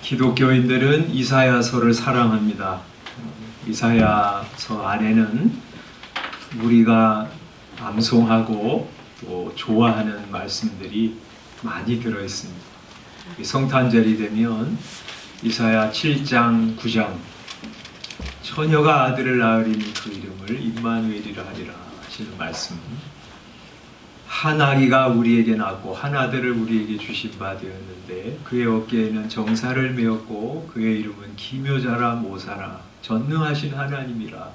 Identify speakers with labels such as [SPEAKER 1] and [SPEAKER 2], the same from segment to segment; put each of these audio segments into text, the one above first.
[SPEAKER 1] 기독교인들은 이사야서를 사랑합니다. 이사야서 안에는 우리가 암송하고 또 좋아하는 말씀들이 많이 들어있습니다. 성탄절이 되면 이사야 7장, 9장 처녀가 아들을 낳으리니 그 이름을 임마누엘이라 하리라 하시는 말씀. 한 아기가 우리에게 낳고 한 아들을 우리에게 주신 바 되었는데 그의 어깨에는 정사를 메었고 그의 이름은 기묘자라 모사라 전능하신 하나님이라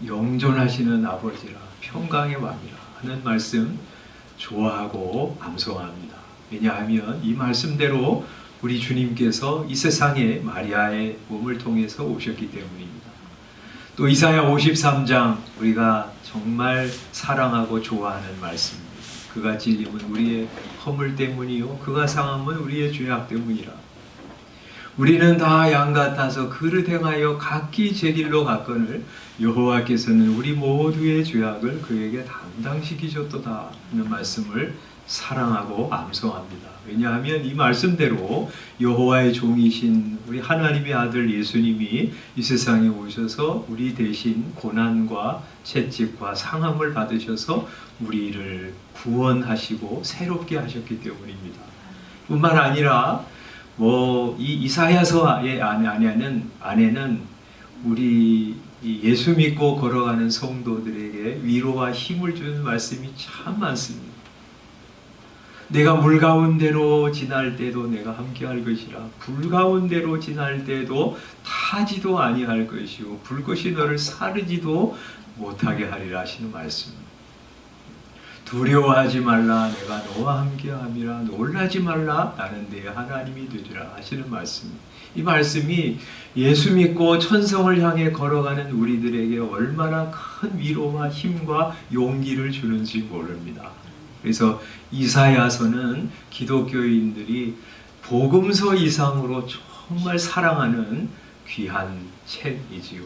[SPEAKER 1] 영존하시는 아버지라 평강의 왕이라 하는 말씀 좋아하고 암송합니다. 왜냐하면 이 말씀대로 우리 주님께서 이 세상에 마리아의 몸을 통해서 오셨기 때문입니다. 또 이사야 53장 우리가 정말 사랑하고 좋아하는 말씀입니다. 그가 찔림은 우리의 허물 때문이요 그가 상함은 우리의 죄악 때문이라. 우리는 다 양 같아서 그릇 행하여 각기 제 길로 갔거늘 여호와께서는 우리 모두의 죄악을 그에게 담당시키셨도다 하는 말씀을 사랑하고 암송합니다. 왜냐하면 이 말씀대로 여호와의 종이신 우리 하나님의 아들 예수님이 이 세상에 오셔서 우리 대신 고난과 채찍과 상함을 받으셔서 우리를 구원하시고 새롭게 하셨기 때문입니다. 뿐만 아니라 이 이사야서의 안에는 우리 예수 믿고 걸어가는 성도들에게 위로와 힘을 주는 말씀이 참 많습니다. 내가 물 가운데로 지날 때도 내가 함께할 것이라. 불 가운데로 지날 때도 타지도 아니할 것이요 불꽃이 너를 사르지도 못하게 하리라 하시는 말씀. 두려워하지 말라 내가 너와 함께함이라. 놀라지 말라 나는 내 하나님이 되리라 하시는 말씀. 이 말씀이 예수 믿고 천성을 향해 걸어가는 우리들에게 얼마나 큰 위로와 힘과 용기를 주는지 모릅니다. 그래서 이사야서는 기독교인들이 복음서 이상으로 정말 사랑하는 귀한 책이지요.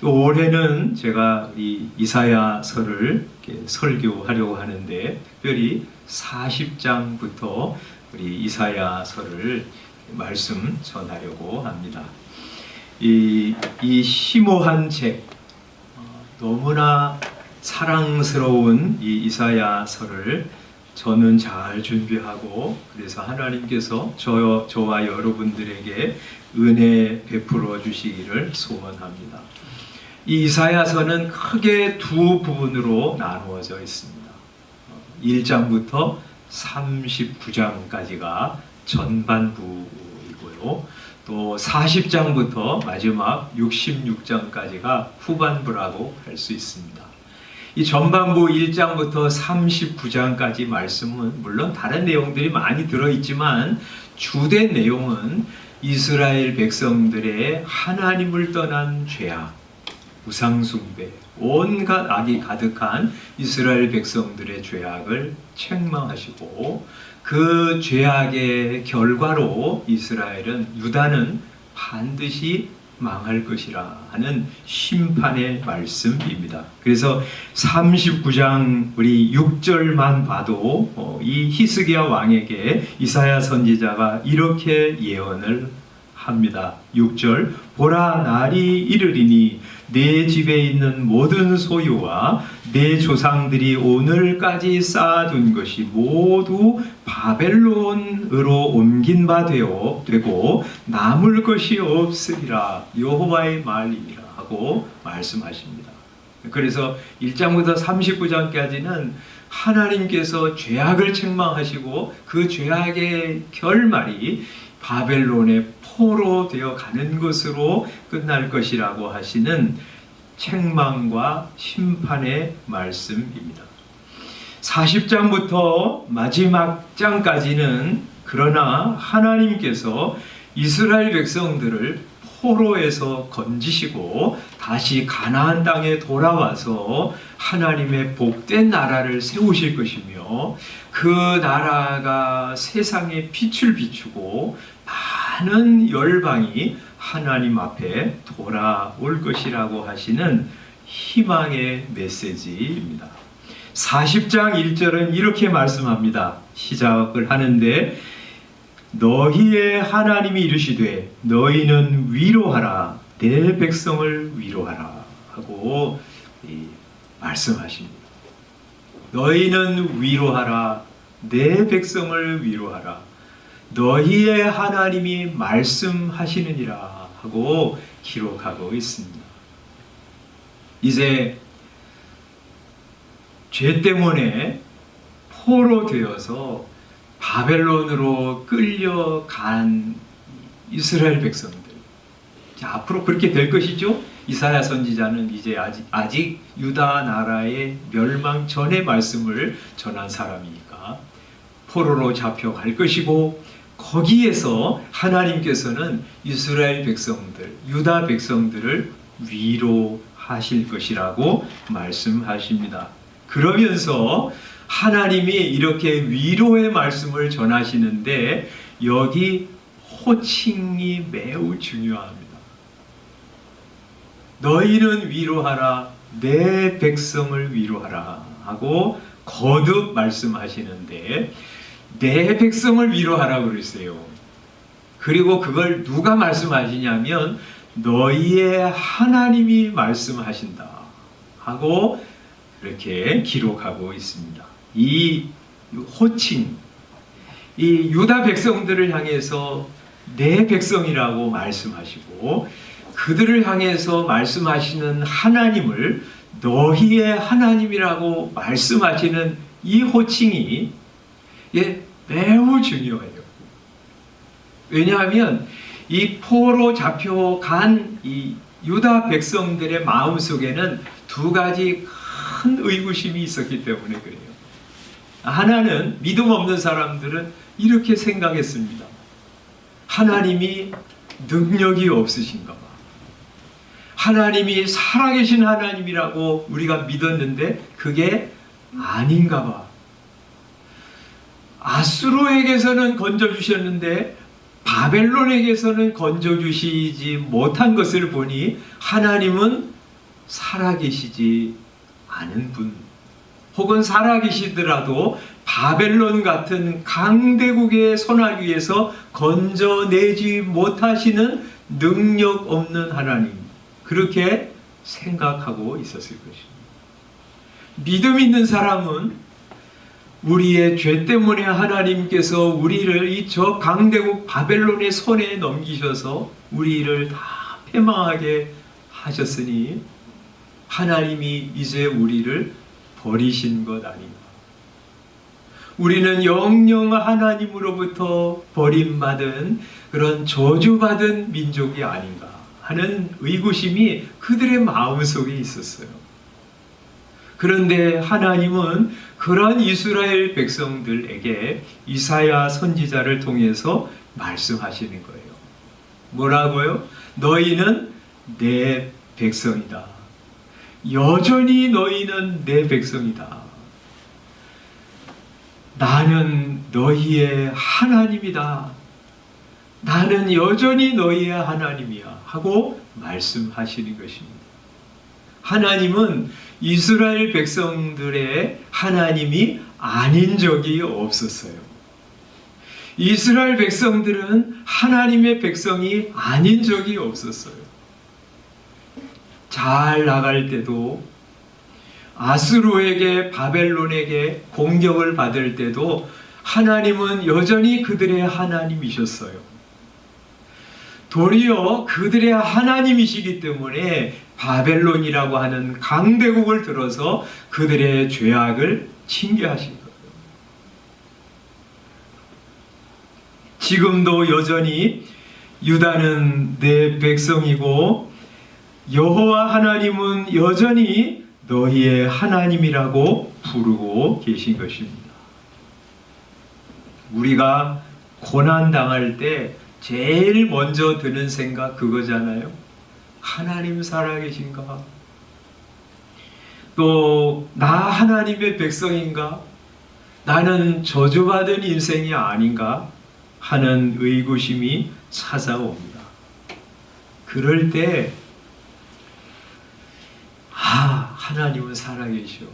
[SPEAKER 1] 또 올해는 제가 이 이사야서를 설교하려고 하는데 특별히 40장부터 우리 이사야서를 말씀 전하려고 합니다. 이 심오한 책, 너무나 사랑스러운 이 이사야서를 저는 잘 준비하고 그래서 하나님께서 저와 여러분들에게 은혜 베풀어 주시기를 소원합니다. 이 이사야서는 크게 두 부분으로 나누어져 있습니다. 1장부터 39장까지가 전반부이고요. 또 40장부터 마지막 66장까지가 후반부라고 할 수 있습니다. 이 전반부 1장부터 39장까지 말씀은 물론 다른 내용들이 많이 들어있지만 주된 내용은 이스라엘 백성들의 하나님을 떠난 죄악, 우상숭배, 온갖 악이 가득한 이스라엘 백성들의 죄악을 책망하시고 그 죄악의 결과로 유다는 반드시 망할 것이라 하는 심판의 말씀입니다. 그래서 39장 우리 6절만 봐도 이 히스기야 왕에게 이사야 선지자가 이렇게 예언을 합니다. 6절 보라 날이 이르리니 내 집에 있는 모든 소유와 내 조상들이 오늘까지 쌓아둔 것이 모두 바벨론으로 옮긴 바 되고 남을 것이 없으리라 여호와의 말이니라 하고 말씀하십니다. 그래서 1장부터 39장까지는 하나님께서 죄악을 책망하시고 그 죄악의 결말이 바벨론의 포로 되어 가는 것으로 끝날 것이라고 하시는 책망과 심판의 말씀입니다. 40장부터 마지막 장까지는 그러나 하나님께서 이스라엘 백성들을 포로에서 건지시고 다시 가나안 땅에 돌아와서 하나님의 복된 나라를 세우실 것이며 그 나라가 세상에 빛을 비추고 많은 열방이 하나님 앞에 돌아올 것이라고 하시는 희망의 메시지입니다. 40장 1절은 이렇게 말씀합니다. 시작을 하는데 너희의 하나님이 이르시되 너희는 위로하라 내 백성을 위로하라 하고 말씀하십니다. 너희는 위로하라 내 백성을 위로하라 너희의 하나님이 말씀하시느니라 하고 기록하고 있습니다. 이제 죄 때문에 포로되어서 바벨론으로 끌려간 이스라엘 백성들, 자, 앞으로 그렇게 될 것이죠. 이사야 선지자는 이제 아직 유다 나라의 멸망 전의 말씀을 전한 사람이니까 포로로 잡혀갈 것이고, 거기에서 하나님께서는 이스라엘 백성들, 유다 백성들을 위로하실 것이라고 말씀하십니다. 그러면서 하나님이 이렇게 위로의 말씀을 전하시는데 여기 호칭이 매우 중요합니다. 너희는 위로하라 내 백성을 위로하라 하고 거듭 말씀하시는데 내 백성을 위로하라고 그랬어요. 그리고 그걸 누가 말씀하시냐면 너희의 하나님이 말씀하신다 하고 이렇게 기록하고 있습니다. 이 호칭, 이 유다 백성들을 향해서 내 백성이라고 말씀하시고 그들을 향해서 말씀하시는 하나님을 너희의 하나님이라고 말씀하시는 이 호칭이 매우 중요해요. 왜냐하면 이 포로 잡혀간 이 유다 백성들의 마음속에는 두 가지 큰 의구심이 있었기 때문에 그래요. 하나는 믿음 없는 사람들은 이렇게 생각했습니다. 하나님이 능력이 없으신가 봐. 하나님이 살아계신 하나님이라고 우리가 믿었는데 그게 아닌가 봐. 아수르에게서는 건져주셨는데 바벨론에게서는 건져주시지 못한 것을 보니 하나님은 살아계시지 않은 분, 혹은 살아계시더라도 바벨론 같은 강대국의 손아귀에서 건져내지 못하시는 능력 없는 하나님, 그렇게 생각하고 있었을 것입니다. 믿음 있는 사람은 우리의 죄 때문에 하나님께서 우리를 이 저 강대국 바벨론의 손에 넘기셔서 우리를 다 패망하게 하셨으니 하나님이 이제 우리를 버리신 것 아닌가. 우리는 영영 하나님으로부터 버림받은 그런 저주받은 민족이 아닌가 하는 의구심이 그들의 마음속에 있었어요. 그런데 하나님은 그런 이스라엘 백성들에게 이사야 선지자를 통해서 말씀하시는 거예요. 뭐라고요? 너희는 내 백성이다. 여전히 너희는 내 백성이다. 나는 너희의 하나님이다. 나는 여전히 너희의 하나님이야 하고 말씀하시는 것입니다. 하나님은 이스라엘 백성들의 하나님이 아닌 적이 없었어요. 이스라엘 백성들은 하나님의 백성이 아닌 적이 없었어요. 잘 나갈 때도, 아수르에게, 바벨론에게 공격을 받을 때도 하나님은 여전히 그들의 하나님이셨어요. 도리어 그들의 하나님이시기 때문에 바벨론이라고 하는 강대국을 들어서 그들의 죄악을 징계하신 거예요. 지금도 여전히 유다는 내 백성이고 여호와 하나님은 여전히 너희의 하나님이라고 부르고 계신 것입니다. 우리가 고난당할 때 제일 먼저 드는 생각 그거잖아요. 하나님 살아계신가? 또 나 하나님의 백성인가? 나는 저주받은 인생이 아닌가? 하는 의구심이 찾아옵니다. 그럴 때 하나님은 살아계셔.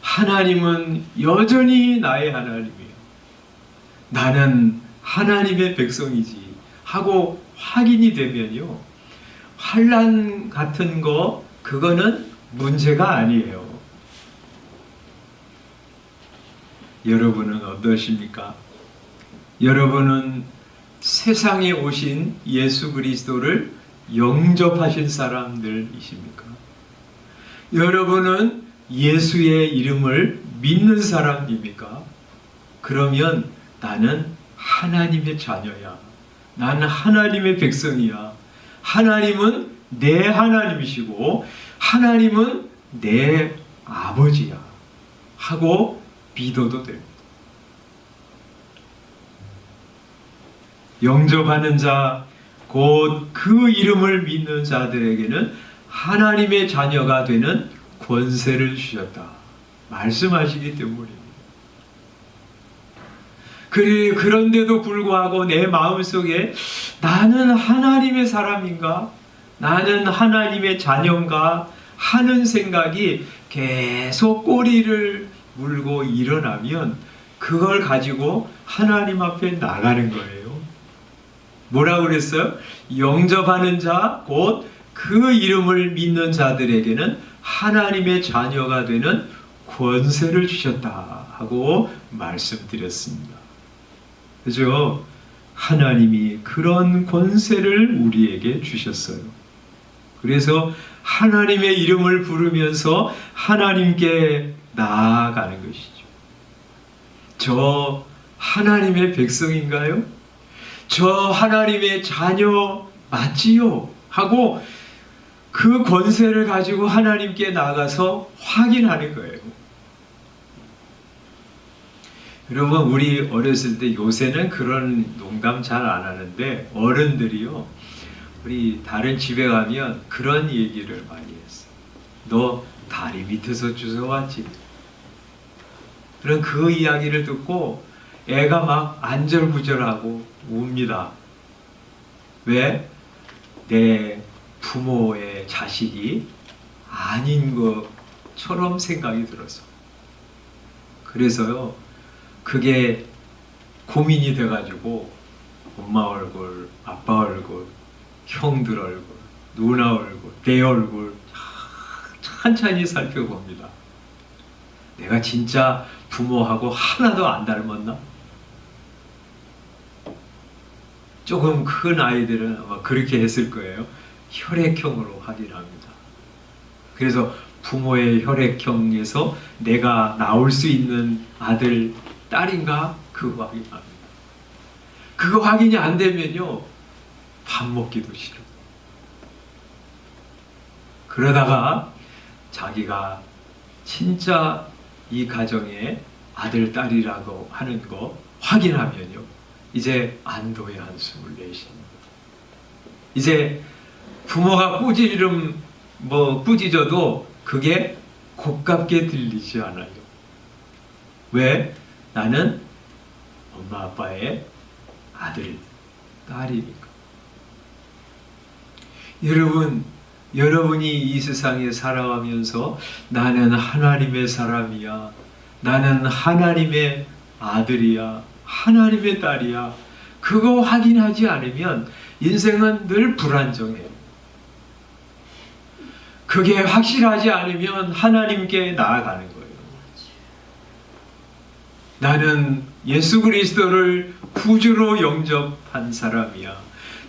[SPEAKER 1] 하나님은 여전히 나의 하나님이에요. 나는 하나님의 백성이지 하고 확인이 되면요, 환난 같은 거 그거는 문제가 아니에요. 여러분은 어떠십니까? 여러분은 세상에 오신 예수 그리스도를 영접하신 사람들이십니까? 여러분은 예수의 이름을 믿는 사람입니까? 그러면 나는 하나님의 자녀야. 나는 하나님의 백성이야. 하나님은 내 하나님이시고 하나님은 내 아버지야 하고 믿어도 됩니다. 영접하는 자, 곧 그 이름을 믿는 자들에게는 하나님의 자녀가 되는 권세를 주셨다 말씀하시기 때문입니다. 그런데도 불구하고 내 마음속에 나는 하나님의 사람인가? 나는 하나님의 자녀인가? 하는 생각이 계속 꼬리를 물고 일어나면 그걸 가지고 하나님 앞에 나가는 거예요. 뭐라고 그랬어요? 영접하는 자, 곧 그 이름을 믿는 자들에게는 하나님의 자녀가 되는 권세를 주셨다 하고 말씀드렸습니다. 그죠? 하나님이 그런 권세를 우리에게 주셨어요. 그래서 하나님의 이름을 부르면서 하나님께 나아가는 것이죠. 저 하나님의 백성인가요? 저 하나님의 자녀 맞지요? 하고 그 권세를 가지고 하나님께 나가서 확인하는 거예요. 여러분, 우리 어렸을 때, 요새는 그런 농담 잘 안 하는데 어른들이요, 우리 다른 집에 가면 그런 얘기를 많이 했어요. 너 다리 밑에서 주워왔지? 그런 그 이야기를 듣고 애가 막 안절부절하고 웁니다. 왜? 내 부모의 자식이 아닌 것처럼 생각이 들어서. 그래서요, 그게 고민이 돼가지고 엄마 얼굴, 아빠 얼굴, 형들 얼굴, 누나 얼굴, 내 얼굴 천천히 살펴봅니다. 내가 진짜 부모하고 하나도 안 닮았나? 조금 큰 아이들은 아마 그렇게 했을 거예요. 혈액형으로 확인합니다. 그래서 부모의 혈액형에서 내가 나올 수 있는 아들, 딸인가? 그거 확인합니다. 그거 확인이 안 되면요, 밥 먹기도 싫어. 그러다가 자기가 진짜 이 가정의 아들, 딸이라고 하는 거 확인하면요, 이제 안도의 한숨을 내쉽니다. 이제 부모가 꾸짖어도 그게 곱깝게 들리지 않아요. 왜? 나는 엄마 아빠의 아들, 딸이니까. 여러분이 이 세상에 살아가면서 나는 하나님의 사람이야, 나는 하나님의 아들이야, 하나님의 딸이야, 그거 확인하지 않으면 인생은 늘 불안정해요. 그게 확실하지 않으면 하나님께 나아가는 거예요. 나는 예수 그리스도를 구주로 영접한 사람이야.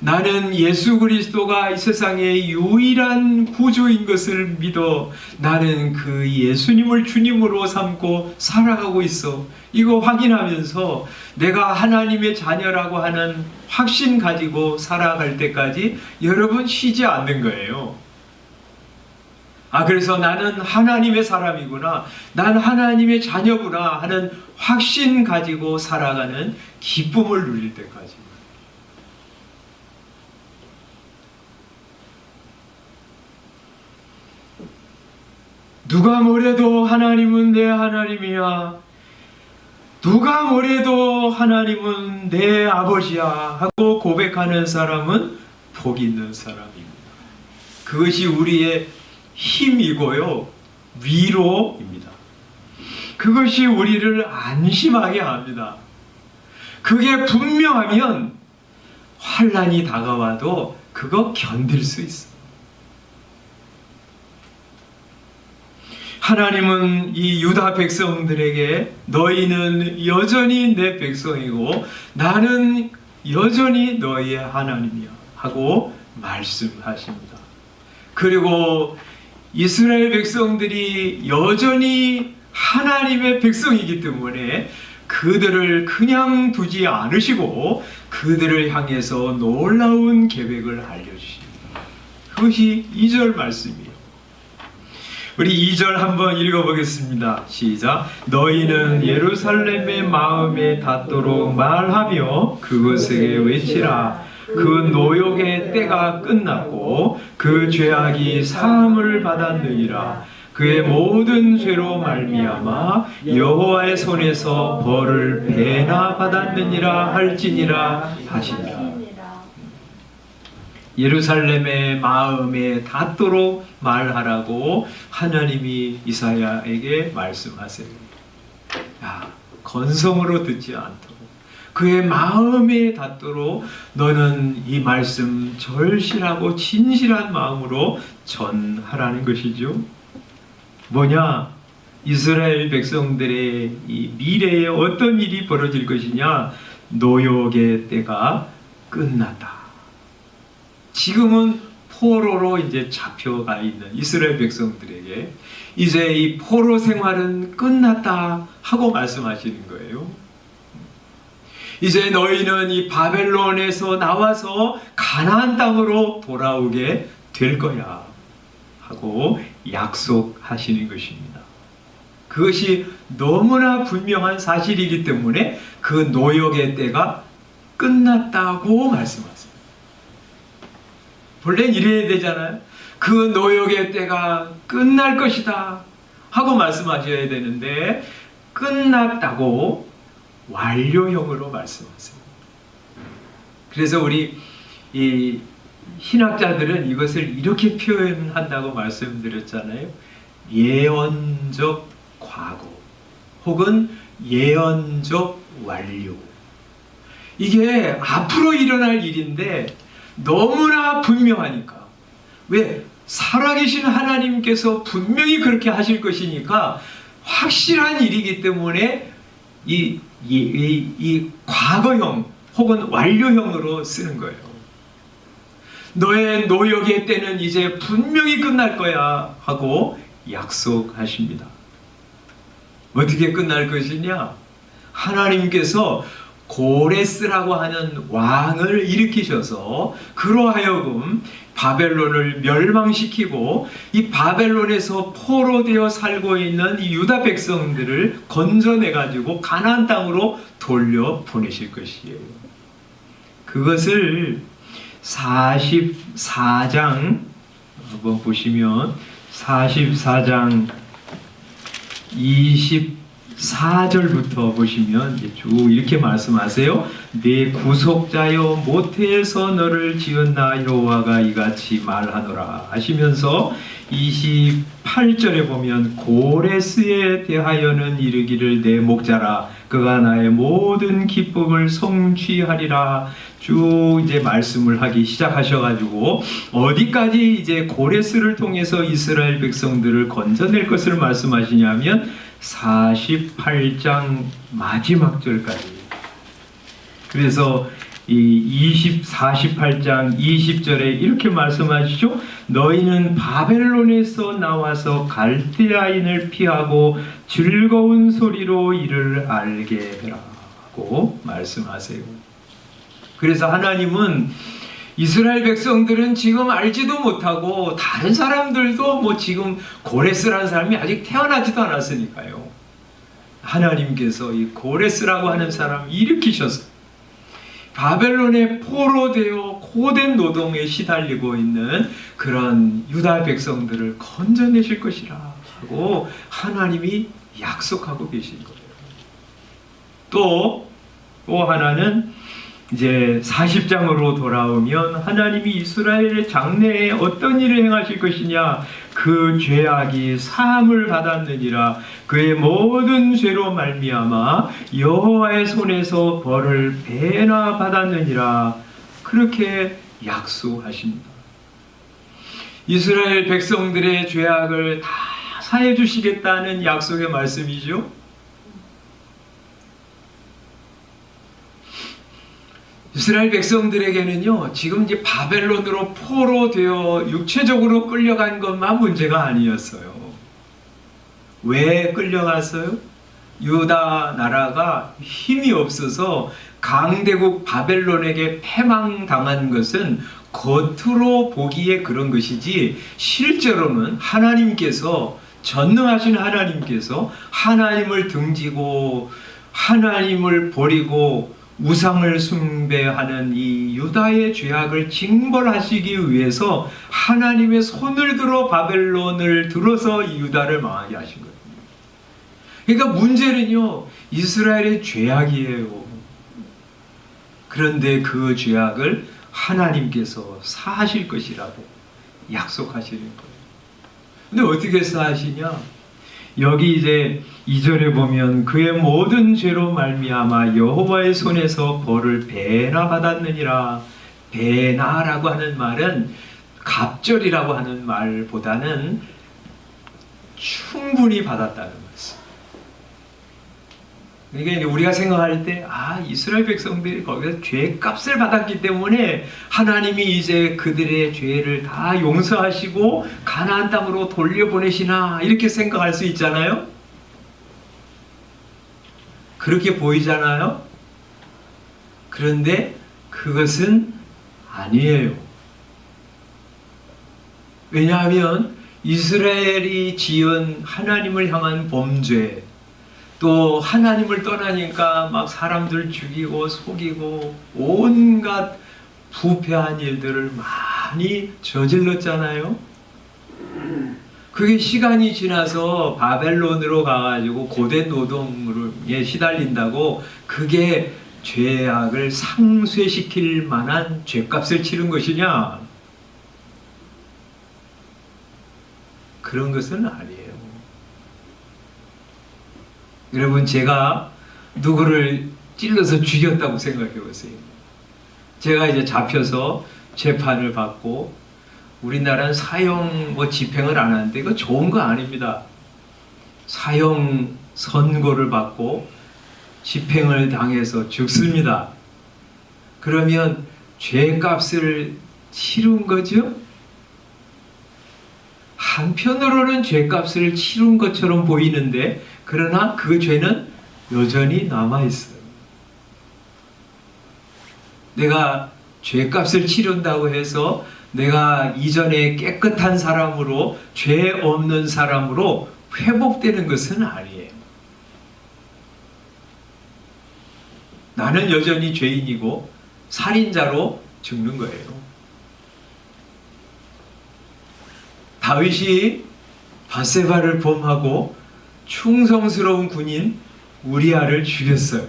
[SPEAKER 1] 나는 예수 그리스도가 이 세상의 유일한 구주인 것을 믿어 나는 그 예수님을 주님으로 삼고 살아가고 있어. 이거 확인하면서 내가 하나님의 자녀라고 하는 확신 가지고 살아갈 때까지 여러분 쉬지 않는 거예요. 그래서 나는 하나님의 사람이구나, 난 하나님의 자녀구나 하는 확신 가지고 살아가는 기쁨을 누릴 때까지. 누가 뭐래도 하나님은 내 하나님이야, 누가 뭐래도 하나님은 내 아버지야 하고 고백하는 사람은 복 있는 사람입니다. 그것이 우리의 힘이고요, 위로입니다. 그것이 우리를 안심하게 합니다. 그게 분명하면 환난이 다가와도 그거 견딜 수 있어. 하나님은 이 유다 백성들에게 너희는 여전히 내 백성이고 나는 여전히 너희의 하나님이야 하고 말씀하십니다. 그리고 이스라엘 백성들이 여전히 하나님의 백성이기 때문에 그들을 그냥 두지 않으시고 그들을 향해서 놀라운 계획을 알려주십니다. 그것이 2절 말씀이에요. 우리 2절 한번 읽어보겠습니다. 시작. 너희는 예루살렘의 마음에 닿도록 말하며 그곳에 외치라. 그 노역의 때가 끝났고 그 죄악이 사함을 받았느니라. 그의 모든 죄로 말미암아 여호와의 손에서 벌을 배나 받았느니라 할지니라 하시니라. 예루살렘의 마음에 닿도록 말하라고 하나님이 이사야에게 말씀하세요. 건성으로 듣지 않도록 그의 마음에 닿도록 너는 이 말씀 절실하고 진실한 마음으로 전하라는 것이죠. 뭐냐? 이스라엘 백성들의 이 미래에 어떤 일이 벌어질 것이냐? 노역의 때가 끝났다. 지금은 포로로 이제 잡혀가 있는 이스라엘 백성들에게 이제 이 포로 생활은 끝났다 하고 말씀하시는 거예요. 이제 너희는 이 바벨론에서 나와서 가나안 땅으로 돌아오게 될 거야 하고 약속하시는 것입니다. 그것이 너무나 분명한 사실이기 때문에 그 노역의 때가 끝났다고 말씀하세요. 본래는 이래야 되잖아요. 그 노역의 때가 끝날 것이다 하고 말씀하셔야 되는데 끝났다고 완료형으로 말씀하세요. 그래서 우리 이 신학자들은 이것을 이렇게 표현한다고 말씀드렸잖아요. 예언적 과거 혹은 예언적 완료. 이게 앞으로 일어날 일인데 너무나 분명하니까. 왜? 살아계신 하나님께서 분명히 그렇게 하실 것이니까 확실한 일이기 때문에 이 과거형 혹은 완료형으로 쓰는 거예요. 너의 노역의 때는 이제 분명히 끝날 거야 하고 약속하십니다. 어떻게 끝날 것이냐? 하나님께서 고레스라고 하는 왕을 일으키셔서 그로 하여금 바벨론을 멸망시키고 이 바벨론에서 포로되어 살고 있는 이 유다 백성들을 건져내가지고 가나안 땅으로 돌려보내실 것이에요. 그것을 44장 한번 보시면 44장 24절부터 보시면 쭉 이렇게 말씀하세요. 내 구속자여 모태에서 너를 지었나 여호와가 이같이 말하노라 하시면서 28절에 보면 고레스에 대하여는 이르기를 내 목자라 그가 나의 모든 기쁨을 성취하리라. 쭉 이제 말씀을 하기 시작하셔가지고 어디까지 이제 고레스를 통해서 이스라엘 백성들을 건져낼 것을 말씀하시냐면 48장 마지막 절까지. 그래서 이 48장 20절에 이렇게 말씀하시죠. 너희는 바벨론에서 나와서 갈대아인을 피하고 즐거운 소리로 이를 알게 해라고 말씀하세요. 그래서 하나님은 이스라엘 백성들은 지금 알지도 못하고 다른 사람들도 뭐 지금 고레스라는 사람이 아직 태어나지도 않았으니까요. 하나님께서 이 고레스라고 하는 사람을 일으키셔서 바벨론의 포로되어 고된 노동에 시달리고 있는 그런 유다 백성들을 건져내실 것이라 하고 하나님이 약속하고 계신 거예요. 또 하나는 이제 40장으로 돌아오면 하나님이 이스라엘의 장래에 어떤 일을 행하실 것이냐, 그 죄악이 사함을 받았느니라, 그의 모든 죄로 말미암아 여호와의 손에서 벌을 배나 받았느니라, 그렇게 약속하십니다. 이스라엘 백성들의 죄악을 다 사해 주시겠다는 약속의 말씀이죠. 이스라엘 백성들에게는요, 지금 이제 바벨론으로 포로되어 육체적으로 끌려간 것만 문제가 아니었어요. 왜 끌려갔어요? 유다 나라가 힘이 없어서 강대국 바벨론에게 패망당한 것은 겉으로 보기에 그런 것이지, 실제로는 하나님께서, 전능하신 하나님께서 하나님을 등지고 하나님을 버리고 우상을 숭배하는 이 유다의 죄악을 징벌하시기 위해서 하나님의 손을 들어 바벨론을 들어서 이 유다를 망하게 하신 거예요. 그러니까 문제는요, 이스라엘의 죄악이에요. 그런데 그 죄악을 하나님께서 사하실 것이라고 약속하시는 거예요. 근데 어떻게 사하시냐? 여기 이제 2절에 보면 그의 모든 죄로 말미암아 여호와의 손에서 벌을 배나 받았느니라. 배나라고 하는 말은 갑절이라고 하는 말보다는 충분히 받았다는 말씀. 그러니까 우리가 생각할 때, 이스라엘 백성들이 거기서 죄값을 받았기 때문에 하나님이 이제 그들의 죄를 다 용서하시고 가나안 땅으로 돌려보내시나, 이렇게 생각할 수 있잖아요. 그렇게 보이잖아요. 그런데 그것은 아니에요. 왜냐하면 이스라엘이 지은 하나님을 향한 범죄, 또 하나님을 떠나니까 막 사람들 죽이고 속이고 온갖 부패한 일들을 많이 저질렀잖아요. 그게 시간이 지나서 바벨론으로 가가지고 고된 노동에 시달린다고 그게 죄악을 상쇄시킬 만한 죄값을 치른 것이냐? 그런 것은 아니에요. 여러분, 제가 누구를 찔러서 죽였다고 생각해 보세요. 제가 이제 잡혀서 재판을 받고, 우리나라는 사형 집행을 안 하는데 이거 좋은 거 아닙니다. 사형 선고를 받고 집행을 당해서 죽습니다. 그러면 죄값을 치른 거죠? 한편으로는 죄값을 치른 것처럼 보이는데, 그러나 그 죄는 여전히 남아있어요. 내가 죄값을 치른다고 해서 내가 이전에 깨끗한 사람으로, 죄 없는 사람으로 회복되는 것은 아니에요. 나는 여전히 죄인이고 살인자로 죽는 거예요. 다윗이 밧세바를 범하고 충성스러운 군인 우리아를 죽였어요.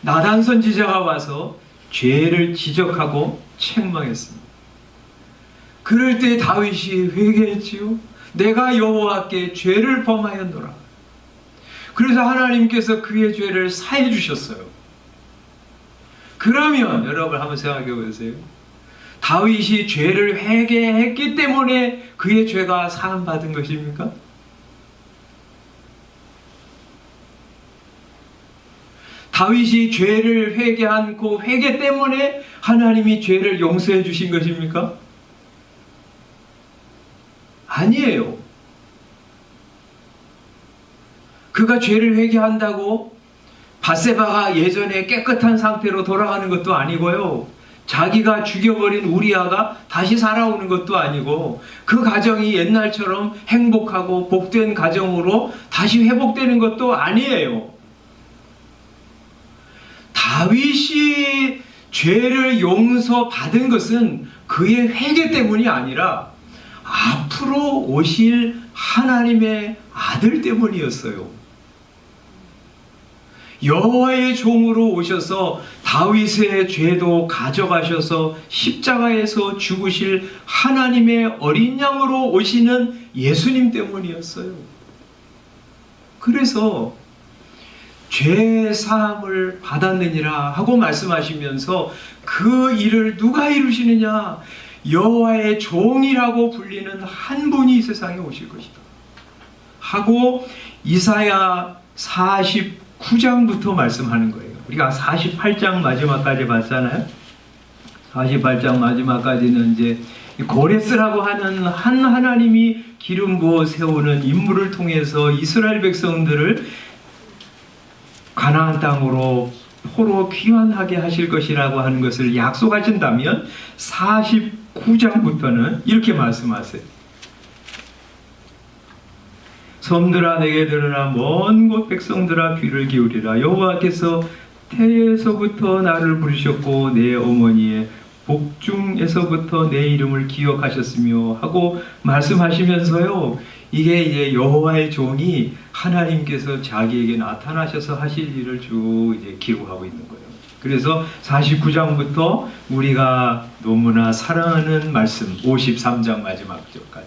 [SPEAKER 1] 나단 선지자가 와서 죄를 지적하고 책망했습니다. 그럴 때 다윗이 회개했지요. 내가 여호와께 죄를 범하였노라. 그래서 하나님께서 그의 죄를 사해 주셨어요. 그러면 여러분 한번 생각해 보세요. 다윗이 죄를 회개했기 때문에 그의 죄가 사함 받은 것입니까? 다윗이 죄를 회개한 그 회개 때문에 하나님이 죄를 용서해 주신 것입니까? 아니에요. 그가 죄를 회개한다고 밧세바가 예전에 깨끗한 상태로 돌아가는 것도 아니고요. 자기가 죽여버린 우리아가 다시 살아오는 것도 아니고, 그 가정이 옛날처럼 행복하고 복된 가정으로 다시 회복되는 것도 아니에요. 다윗이 죄를 용서받은 것은 그의 회개 때문이 아니라 앞으로 오실 하나님의 아들 때문이었어요. 여호와의 종으로 오셔서 다윗의 죄도 가져가셔서 십자가에서 죽으실 하나님의 어린 양으로 오시는 예수님 때문이었어요. 그래서 죄 사함을 받았느니라 하고 말씀하시면서 그 일을 누가 이루시느냐? 여호와의 종이라고 불리는 한 분이 이 세상에 오실 것이다 하고 이사야 49장부터 말씀하는 거예요. 우리가 48장 마지막까지 봤잖아요. 48장 마지막까지는 이제 고레스라고 하는 한 하나님이 기름 부어 세우는 인물을 통해서 이스라엘 백성들을 가나안 땅으로 포로 귀환하게 하실 것이라고 하는 것을 약속하신다면 49장부터는 이렇게 말씀하세요. 섬들아 내게 들으라. 먼 곳 백성들아 귀를 기울이라. 여호와께서 태에서부터 나를 부르셨고 내 어머니의 복중에서부터 내 이름을 기억하셨으며 하고 말씀하시면서요, 이게 이제 여호와의 종이 하나님께서 자기에게 나타나셔서 하실 일을 쭉 이제 기록하고 있는 거예요. 그래서 49장부터 우리가 너무나 사랑하는 말씀 53장 마지막 절까지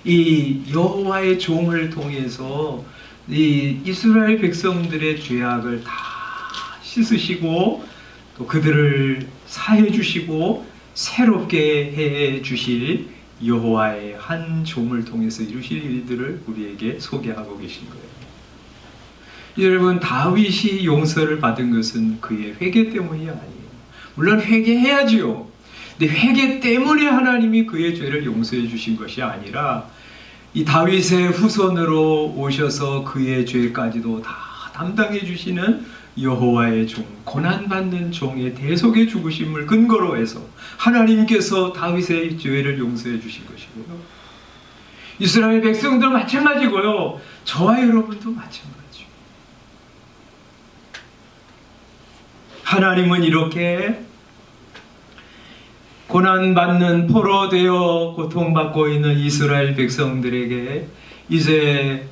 [SPEAKER 1] 이 여호와의 종을 통해서 이 이스라엘 백성들의 죄악을 다 씻으시고 또 그들을 사해 주시고 새롭게 해 주실 여호와의 한 종을 통해서 이루실 일들을 우리에게 소개하고 계신 거예요. 여러분, 다윗이 용서를 받은 것은 그의 회개 때문이 아니에요. 물론 회개해야지요. 근데 회개 때문에 하나님이 그의 죄를 용서해 주신 것이 아니라 이 다윗의 후손으로 오셔서 그의 죄까지도 다 담당해 주시는 여호와의 종, 고난받는 종의 대속의 죽으심을 근거로 해서 하나님께서 다윗의 죄를 용서해 주신 것이고요. 이스라엘 백성도 마찬가지고요. 저와 여러분도 마찬가지요. 하나님은 이렇게 고난받는 포로 되어 고통받고 있는 이스라엘 백성들에게 이제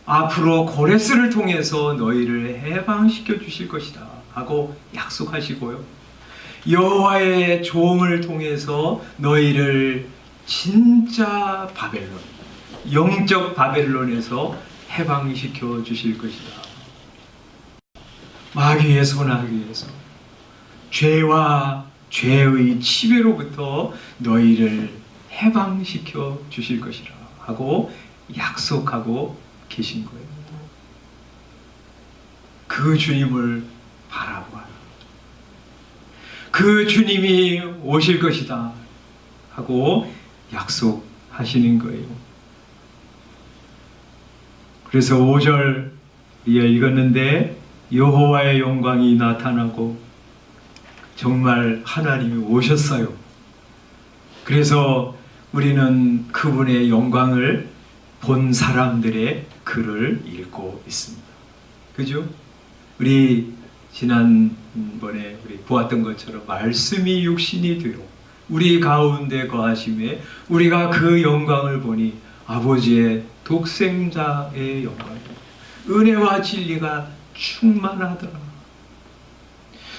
[SPEAKER 1] 앞으로 고레스를 통해서 너희를 해방시켜 주실 것이다 하고 약속하시고요. 여호와의 종을 통해서 너희를 진짜 바벨론, 영적 바벨론에서 해방시켜 주실 것이다. 마귀의 손아귀에서 죄와 죄의 지배로부터 너희를 해방시켜 주실 것이라 하고 약속하고 계신 거예요. 그 주님을 바라보아라. 그 주님이 오실 것이다 하고 약속하시는 거예요. 그래서 5절 우리가 읽었는데 여호와의 영광이 나타나고 정말 하나님이 오셨어요. 그래서 우리는 그분의 영광을 본 사람들의 글을 읽고 있습니다. 그죠? 우리 지난번에 우리 보았던 것처럼 말씀이 육신이 되어 우리 가운데 거하심에 우리가 그 영광을 보니 아버지의 독생자의 영광, 은혜와 진리가 충만하더라.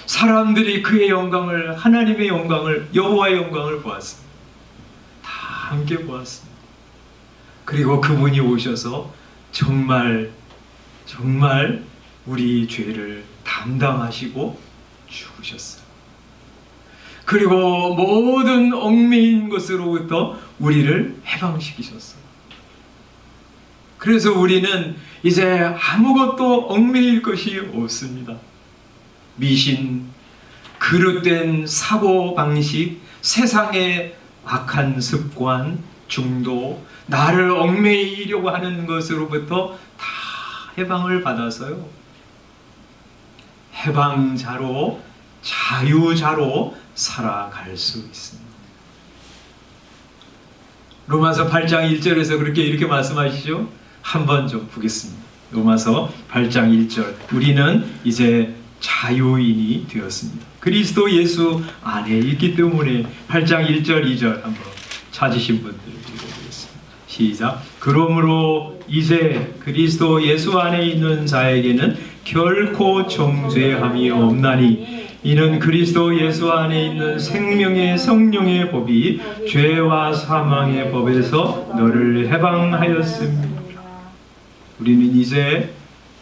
[SPEAKER 1] 사람들이 그의 영광을, 하나님의 영광을, 여호와의 영광을 보았습니다. 다 함께 보았습니다. 그리고 그분이 오셔서 정말 우리 죄를 담당하시고 죽으셨어요. 그리고 모든 얽매인 것으로부터 우리를 해방시키셨어요. 그래서 우리는 이제 아무것도 얽매일 것이 없습니다. 미신, 그릇된 사고방식, 세상의 악한 습관, 중도, 나를 얽매이려고 하는 것으로부터 다 해방을 받아서요. 해방자로, 자유자로 살아갈 수 있습니다. 로마서 8장 1절에서 이렇게 말씀하시죠? 한번 좀 보겠습니다. 로마서 8장 1절. 우리는 이제 자유인이 되었습니다. 그리스도 예수 안에 있기 때문에 8장 1절 2절 한번 찾으신 분들 읽어보겠습니다. 시작. 그러므로 이제 그리스도 예수 안에 있는 자에게는 결코 정죄함이 없나니 이는 그리스도 예수 안에 있는 생명의 성령의 법이 죄와 사망의 법에서 너를 해방하였습니다. 우리는 이제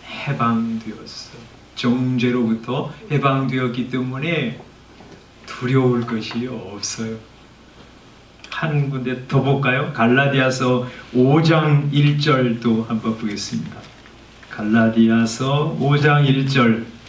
[SPEAKER 1] 해방되었어. 정죄로부터 해방되었기 때문에 두려울 것이 없어요. 한 군데 더 볼까요? 갈라디아서 5장 1절도 한번 보겠습니다. 갈라디아서 5장 1절.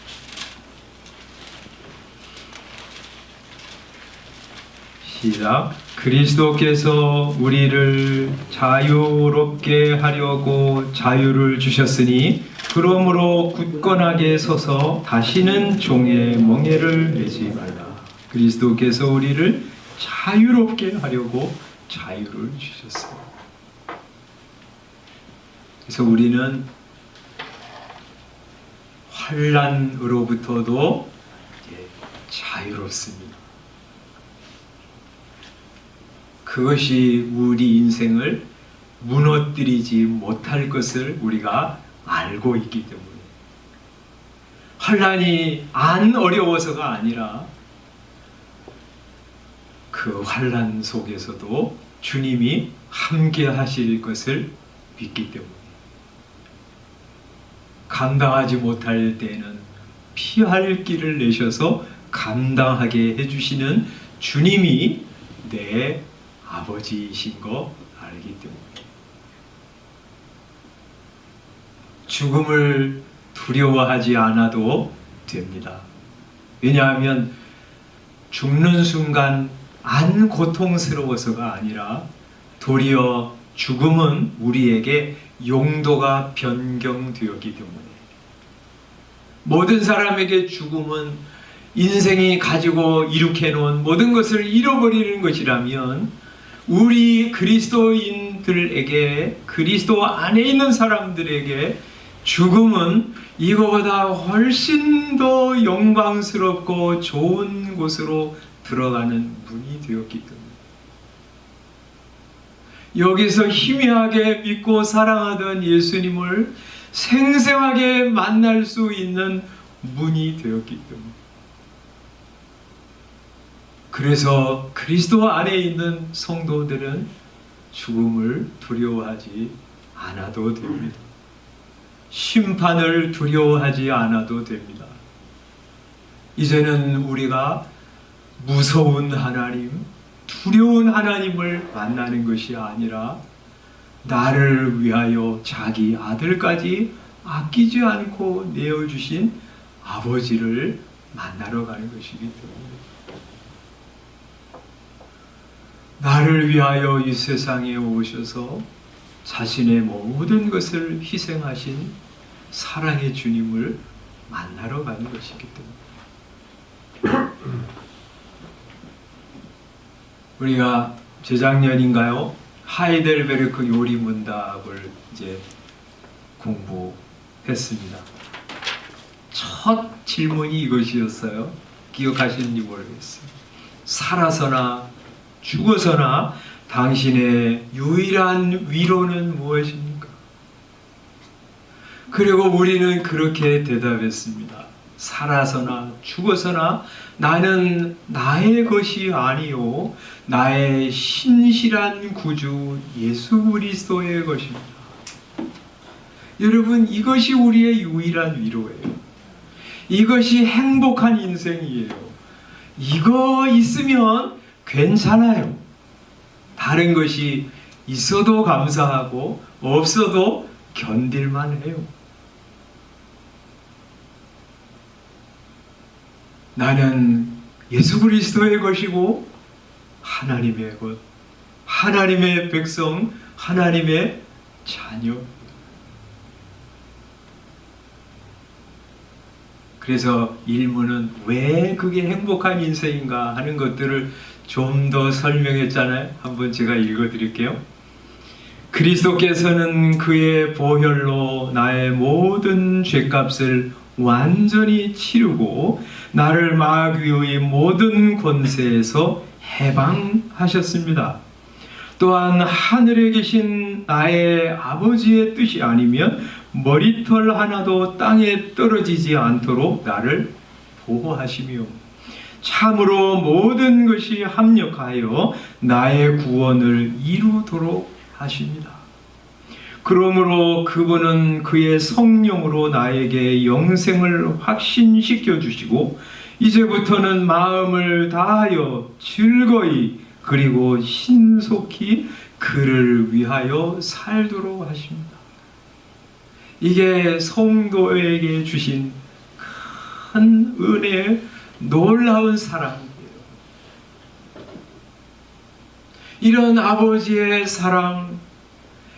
[SPEAKER 1] 시작. 그리스도께서 우리를 자유롭게 하려고 자유를 주셨으니 그러므로 굳건하게 서서 다시는 종의 멍에를 매지 말라. 그리스도께서 우리를 자유롭게 하려고 자유를 주셨어요. 그래서 우리는 환난으로부터도 자유롭습니다. 그것이 우리 인생을 무너뜨리지 못할 것을 우리가 알고 있기 때문에 환난이 안 어려워서가 아니라 그 환난 속에서도 주님이 함께 하실 것을 믿기 때문에 감당하지 못할 때에는 피할 길을 내셔서 감당하게 해주시는 주님이 내 아버지이신 거 알기 때문에 죽음을 두려워하지 않아도 됩니다. 왜냐하면 죽는 순간 안 고통스러워서가 아니라 도리어 죽음은 우리에게 용도가 변경되었기 때문에 모든 사람에게 죽음은 인생이 가지고 이룩해 놓은 모든 것을 잃어버리는 것이라면 우리 그리스도인들에게 그리스도 안에 있는 사람들에게 죽음은 이거보다 훨씬 더 영광스럽고 좋은 곳으로 들어가는 문이 되었기 때문에 여기서 희미하게 믿고 사랑하던 예수님을 생생하게 만날 수 있는 문이 되었기 때문에 그래서 그리스도 안에 있는 성도들은 죽음을 두려워하지 않아도 됩니다. 심판을 두려워하지 않아도 됩니다. 이제는 우리가 무서운 하나님, 두려운 하나님을 만나는 것이 아니라 나를 위하여 자기 아들까지 아끼지 않고 내어주신 아버지를 만나러 가는 것이기 때문에 나를 위하여 이 세상에 오셔서 자신의 모든 것을 희생하신 사랑의 주님을 만나러 가는 것이기 때문에 우리가 재작년인가요? 하이델베르크 요리 문답을 이제 공부했습니다. 첫 질문이 이것이었어요. 기억하시는지 모르겠어요. 살아서나 죽어서나 당신의 유일한 위로는 무엇입니까? 그리고 우리는 그렇게 대답했습니다. 살아서나 죽어서나 나는 나의 것이 아니요 나의 신실한 구주 예수 그리스도의 것입니다. 여러분, 이것이 우리의 유일한 위로예요. 이것이 행복한 인생이에요. 이거 있으면 괜찮아요. 다른 것이 있어도 감사하고 없어도 견딜만 해요. 나는 예수 그리스도의 것이고 하나님의 것, 하나님의 백성, 하나님의 자녀. 그래서 일문은 왜 그게 행복한 인생인가 하는 것들을 좀 더 설명했잖아요. 한번 제가 읽어드릴게요. 그리스도께서는 그의 보혈로 나의 모든 죄값을 완전히 치르고 나를 마귀의 모든 권세에서 해방하셨습니다. 또한 하늘에 계신 나의 아버지의 뜻이 아니면 머리털 하나도 땅에 떨어지지 않도록 나를 보호하시며 참으로 모든 것이 합력하여 나의 구원을 이루도록 하십니다. 그러므로 그분은 그의 성령으로 나에게 영생을 확신시켜 주시고 이제부터는 마음을 다하여 즐거이 그리고 신속히 그를 위하여 살도록 하십니다. 이게 성도에게 주신 큰 은혜의 놀라운 사랑이에요. 이런 아버지의 사랑,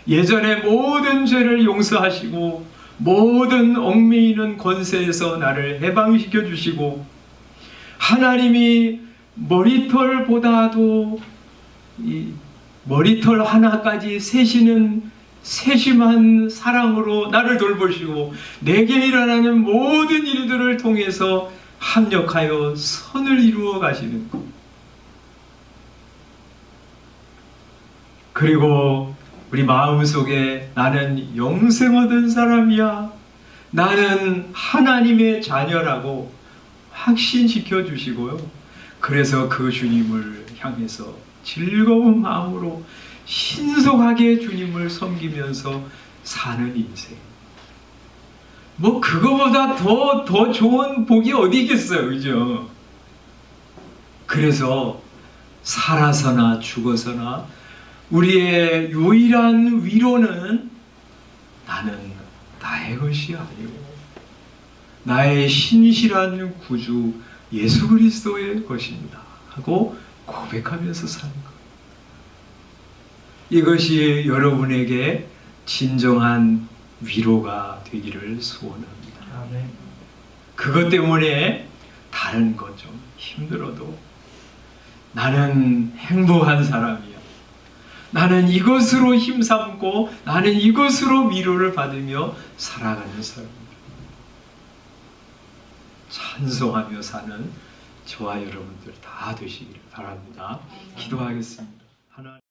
[SPEAKER 1] 예전에 모든 죄를 용서하시고 모든 얽매이는 권세에서 나를 해방시켜 주시고 하나님이 머리털보다도 이 머리털 하나까지 세시는 세심한 사랑으로 나를 돌보시고 내게 일어나는 모든 일들을 통해서 합력하여 선을 이루어 가시는 것. 그리고 우리 마음속에 나는 영생 얻은 사람이야, 나는 하나님의 자녀라고 확신시켜 주시고요. 그래서 그 주님을 향해서 즐거운 마음으로 신속하게 주님을 섬기면서 사는 인생. 뭐 그거보다 더 좋은 복이 어디 있겠어요, 그죠? 그래서 살아서나 죽어서나 우리의 유일한 위로는 나는 나의 것이 아니고 나의 신실한 구주 예수 그리스도의 것입니다 하고 고백하면서 사는 것. 이것이 여러분에게 진정한 위로가 되기를 소원합니다.
[SPEAKER 2] 아멘.
[SPEAKER 1] 그것 때문에 다른 것 좀 힘들어도 나는 행복한 사람이야, 나는 이것으로 힘삼고 나는 이것으로 위로를 받으며 살아가는 사람입니다. 찬송하며 사는 저와 여러분들 다 되시기를 바랍니다. 기도하겠습니다. 하나님.